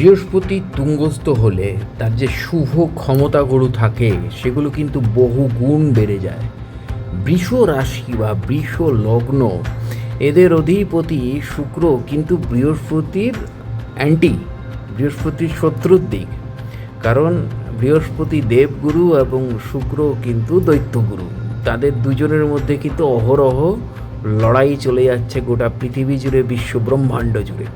বৃহস্পতি তুঙ্গস্থ হলে তার যে শুভ ক্ষমতাগুলো থাকে সেগুলো কিন্তু বহু গুণ বেড়ে যায়। বৃষ রাশি বা বৃষ লগ্ন, এদের অধিপতি শুক্র কিন্তু বৃহস্পতির অ্যান্টি, বৃহস্পতির শত্রুর দিক। কারণ বৃহস্পতি দেবগুরু এবং শুক্র কিন্তু দৈত্যগুরু। তাদের দুজনের মধ্যে কিন্তু অহরহ লড়াই চলে যাচ্ছে গোটা পৃথিবী জুড়ে, বিশ্ব ব্রহ্মাণ্ড জুড়ে।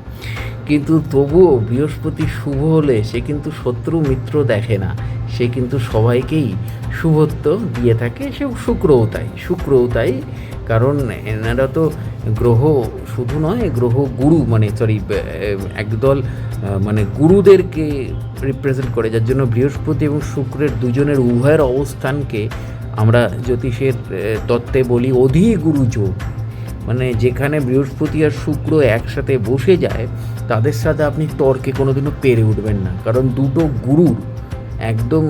কিন্তু তবুও বৃহস্পতি শুভ হলে সে কিন্তু শত্রু মিত্র দেখে না, সে কিন্তু সবাইকেই শুভত্ব দিয়ে থাকে। সে শুক্রও তাই। কারণ এনারা তো গ্রহ শুধু নয়, গ্রহ গুরু একদল গুরুদেরকে রিপ্রেজেন্ট করে, যার জন্য বৃহস্পতি এবং শুক্রের দুজনের উভয়ের অবস্থানকে আমরা জ্যোতিষের তত্ত্বে বলি অধিগুরু যোগ। যেখানে বৃহস্পতি আর শুক্র একসাথে বসে যায়, তাদের সাথে আপনি তর্কে কোনোদিনও পেরে উঠবেন না। কারণ দুটো গুরুর একদম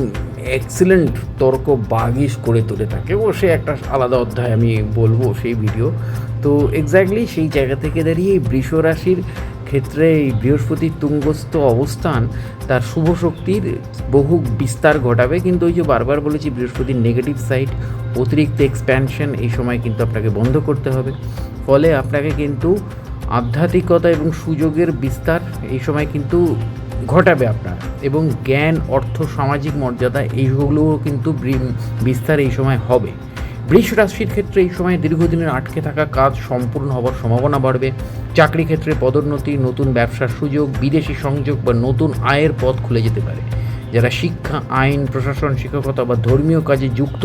এক্সিলেন্ট তর্ক বাগিশ করে তুলে থাকে। ও সে একটা আলাদা অধ্যায় আমি বলবো, সেই ভিডিও। তো এক্স্যাক্টলি সেই জায়গা থেকে দাঁড়িয়ে এই বৃষ রাশির ক্ষেত্রে এই বৃহস্পতির তুঙ্গস্থ অবস্থান তার শুভ শক্তির বহু বিস্তার ঘটাবে। কিন্তু ওই যে বারবার বলেছি, বৃহস্পতির নেগেটিভ সাইড, অতিরিক্ত এক্সপ্যানশন এই সময় কিন্তু আপনাকে বন্ধ করতে হবে। ফলে আপনাকে কিন্তু আধ্যাত্মিকতা এবং সুযোগের বিস্তার এই সময় কিন্তু ঘটাবে আপনার, এবং জ্ঞান, অর্থ, সামাজিক মর্যাদা এইগুলোও কিন্তু বিস্তার এই সময় হবে। বৃষ রাশির ক্ষেত্রে এই সময় দীর্ঘদিনের আটকে থাকা কাজ সম্পূর্ণ হওয়ার সম্ভাবনা বাড়বে। চাকরি ক্ষেত্রে পদোন্নতি, নতুন ব্যবসার সুযোগ, বিদেশি সংযোগ বা নতুন আয়ের পথ খুলে যেতে পারে। যারা শিক্ষা, আইন, প্রশাসন, শিক্ষকতা বা ধর্মীয় কাজে যুক্ত,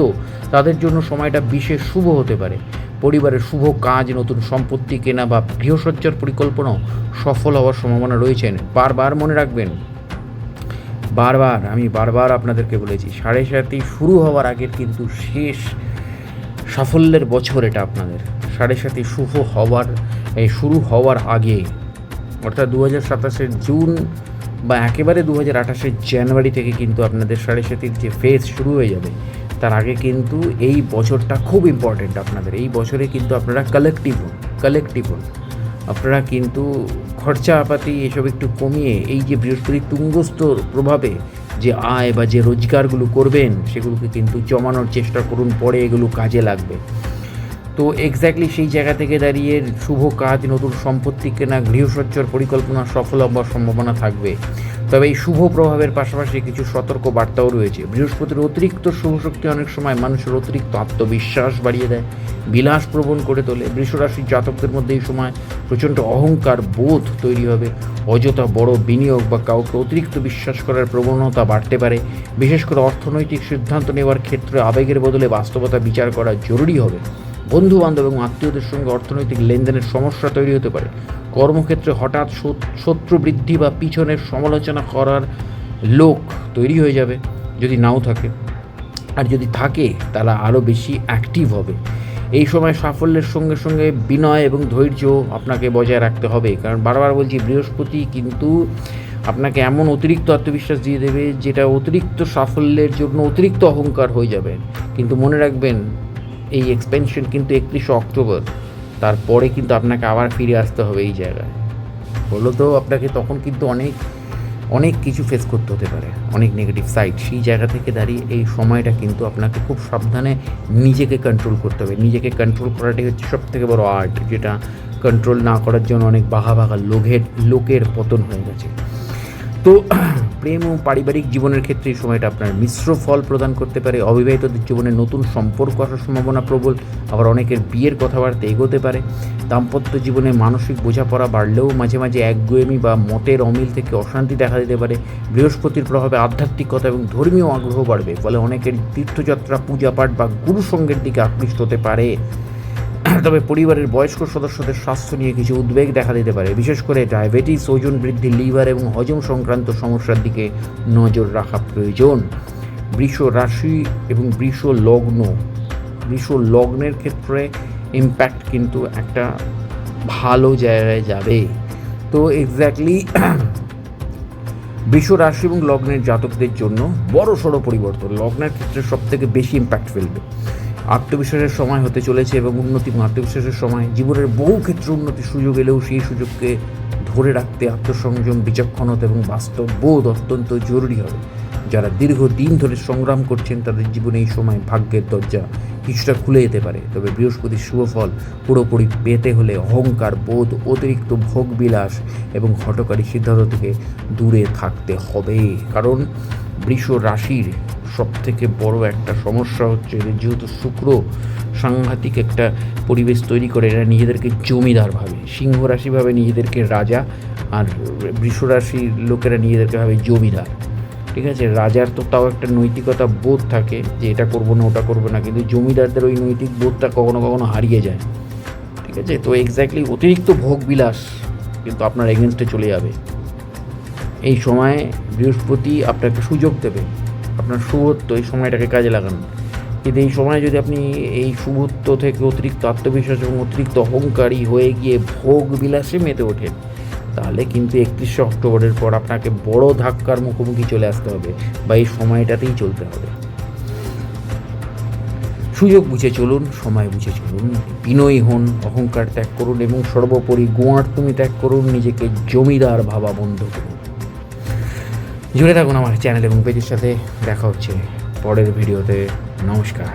তাদের জন্য সময়টা বিশেষ শুভ হতে পারে। পরিবারের শুভ কাজ, নতুন সম্পত্তি কেনা বা গৃহসজ্জার পরিকল্পনাও সফল হওয়ার সম্ভাবনা রয়েছেন। বারবার মনে রাখবেন, আমি বারবার আপনাদেরকে বলেছি, 7.5 শুরু হওয়ার আগের কিন্তু শেষ সাফল্যের বছর এটা আপনাদের। 7.5 শুরু হওয়ার আগে, অর্থাৎ 2027 জুন বা একেবারে 2028 জানুয়ারি থেকে কিন্তু আপনাদের 7.5 যে ফেজ শুরু হয়ে যাবে, তার আগে কিন্তু এই বছরটা খুব ইম্পর্টেন্ট আপনাদের। এই বছরে কিন্তু আপনারা কালেকটিভ হন। আপনারা কিন্তু খরচাপাতি এসব একটু কমিয়ে, এই যে বৃহস্পতি তুঙ্গস্থর প্রভাবে যে আয় বা যে রোজগারগুলো করবেন, সেগুলোকে কিন্তু জমানোর চেষ্টা করুন, পরে এগুলো কাজে লাগবে। তো এক্স্যাক্টলি সেই জায়গা থেকে দাঁড়িয়ে শুভ কাজ, নতুন সম্পত্তি কেনা, গৃহসজ্জার পরিকল্পনা সফল হওয়ার সম্ভাবনা থাকবে। তবে এই শুভ প্রভাবের পাশাপাশি কিছু সতর্ক বার্তাও রয়েছে। বৃহস্পতির অতিরিক্ত শুভ শক্তি অনেক সময় মানুষের অতিরিক্ত আত্মবিশ্বাস বাড়িয়ে দেয়, বিলাসপ্রবণ করে তোলে। বৃষরাশির জাতকদের মধ্যে এই সময় প্রচণ্ড অহংকার বোধ তৈরি হবে। অযথা বড় বিনিয়োগ বা কাউকে অতিরিক্ত বিশ্বাস করার প্রবণতা বাড়তে পারে। বিশেষ করে অর্থনৈতিক সিদ্ধান্ত নেওয়ার ক্ষেত্রে আবেগের বদলে বাস্তবতা বিচার করা জরুরি হবে। বন্ধু বান্ধব এবং আত্মীয়দের সঙ্গে অর্থনৈতিক লেনদেনের সমস্যা তৈরি হতে পারে। কর্মক্ষেত্রে হঠাৎ শত্রু বৃদ্ধি বা পিছনের সমালোচনা করার লোক তৈরি হয়ে যাবে, যদি নাও থাকে। আর যদি থাকে, তারা আরও বেশি অ্যাক্টিভ হবে। এই সময় সাফল্যের সঙ্গে সঙ্গে বিনয় এবং ধৈর্য আপনাকে বজায় রাখতে হবে। কারণ বারবার বলছি, বৃহস্পতি কিন্তু আপনাকে এমন অতিরিক্ত আত্মবিশ্বাস দিয়ে দেবে, যেটা অতিরিক্ত সাফল্যের জন্য অতিরিক্ত অহংকার হয়ে যাবে। কিন্তু মনে রাখবেন, এই এক্সপেনশন কিন্তু 31 অক্টোবর, তারপরে কিন্তু আপনাকে আবার ফিরে আসতে হবে এই জায়গায়। তো আপনাকে তখন কিন্তু অনেক কিছু ফেস করতে হতে পারে, অনেক নেগেটিভ সাইড। সেই জায়গা থেকে দাঁড়িয়ে এই সময়টা কিন্তু আপনাকে খুব সাবধানে নিজেকে কন্ট্রোল করতে হবে। নিজেকে কন্ট্রোল করাটাই হচ্ছে সবথেকে বড় আর্ট, যেটা কন্ট্রোল না করার জন্য অনেক বাঘা লোকের পতন হয়ে গেছে। তো প্রেম ও পারিবারিক জীবনের ক্ষেত্রে এই সময়টা আপনার মিশ্র ফল প্রদান করতে পারে। অবিবাহিতদের জীবনে নতুন সম্পর্ক আসার সম্ভাবনা প্রবল, আবার অনেকের বিয়ের কথাবার্তা এগোতে পারে। দাম্পত্য জীবনে মানসিক বোঝাপড়া বাড়লেও মাঝে মাঝে একগুয়েমি বা মতের অমিল থেকে অশান্তি দেখা দিতে পারে। বৃহস্পতির প্রভাবে আধ্যাত্মিকতা এবং ধর্মীয় আগ্রহ বাড়বে, ফলে অনেকের তীর্থযাত্রা, পূজাপাঠ বা গুরুসঙ্গের দিকে আকৃষ্ট হতে পারে। তবে পরিবারের বয়স্ক সদস্যদের স্বাস্থ্য নিয়ে কিছু উদ্বেগ দেখা দিতে পারে, বিশেষ করে ডায়াবেটিস, ওজন বৃদ্ধি, লিভার এবং হজম সংক্রান্ত সমস্যার দিকে নজর রাখা প্রয়োজন। বৃষ রাশি এবং বৃষ লগ্নের ক্ষেত্রে ইম্প্যাক্ট কিন্তু একটা ভালো জায়গায় যাবে। তো এক্স্যাক্টলি বৃষ রাশি এবং লগ্নের জাতকদের জন্য বড় সড়ো পরিবর্তন লগ্নের ক্ষেত্রে সবথেকে বেশি ইম্প্যাক্ট ফেলবে। আত্মবিশ্বাসের সময় হতে চলেছে এবং উন্নতি এবং আত্মবিশ্বাসের সময়। জীবনের বহু ক্ষেত্রে উন্নতির সুযোগ এলেও সেই সুযোগকে ধরে রাখতে আত্মসংযম, বিচক্ষণতা এবং বাস্তব বোধ অত্যন্ত জরুরি হবে। যারা দীর্ঘদিন ধরে সংগ্রাম করছেন তাদের জীবনে এই সময় ভাগ্যের দরজা কিছুটা খুলে যেতে পারে। তবে বৃহস্পতির শুভ ফল পুরোপুরি পেতে হলে অহংকার বোধ, অতিরিক্ত ভোগবিলাস এবং হঠকারী সিদ্ধান্ত থেকে দূরে থাকতে হবে। কারণ বৃষ রাশির সবথেকে বড় একটা সমস্যা হচ্ছে এদের যেহেতু শুক্র সাংঘাতিক একটা পরিবেশ তৈরি করে, এরা নিজেদেরকে জমিদার ভাবে। সিংহ রাশি ভাবে নিজেদেরকে রাজা, আর বৃষ রাশির লোকেরা নিজেদেরকে ভাবে জমিদার। ঠিক আছে, রাজার তো তাও একটা নৈতিকতা বোধ থাকে যে এটা করবো না ওটা করবো না, কিন্তু জমিদারদের ওই নৈতিক বোধটা কখনো কখনো হারিয়ে যায়। ঠিক আছে, তো এক্স্যাক্টলি অতিরিক্ত ভোগবিলাস কিন্তু আপনার এগেনস্টে চলে যাবে। এই সময় বৃহস্পতি আপনাকে সুযোগ দেবে, আপনার শুভত্ব এই সময়টাকে কাজে লাগান। কিন্তু এই সময় যদি আপনি এই শুভত্ব থেকে অতিরিক্ত আত্মবিশ্বাস এবং অতিরিক্ত অহংকারী হয়ে গিয়ে ভোগ বিলাসে মেতে ওঠেন, তাহলে কিন্তু 31শে অক্টোবরের পর আপনাকে বড় ধাক্কার মুখোমুখি চলে আসতে হবে, বা এই সময়টাতেই চলতে হবে। সুযোগ বুঝে চলুন, সময় বুঝে চলুন, বিনয়ী হন, অহংকার ত্যাগ করুন এবং সর্বোপরি গোঁয়ার্তুমি ত্যাগ করুন, নিজেকে জমিদার ভাবা বন্ধ করুন। জুড়ে থাকুন আমার চ্যানেল এবং পেজের সাথে। দেখা হচ্ছে পরের ভিডিওতে। নমস্কার।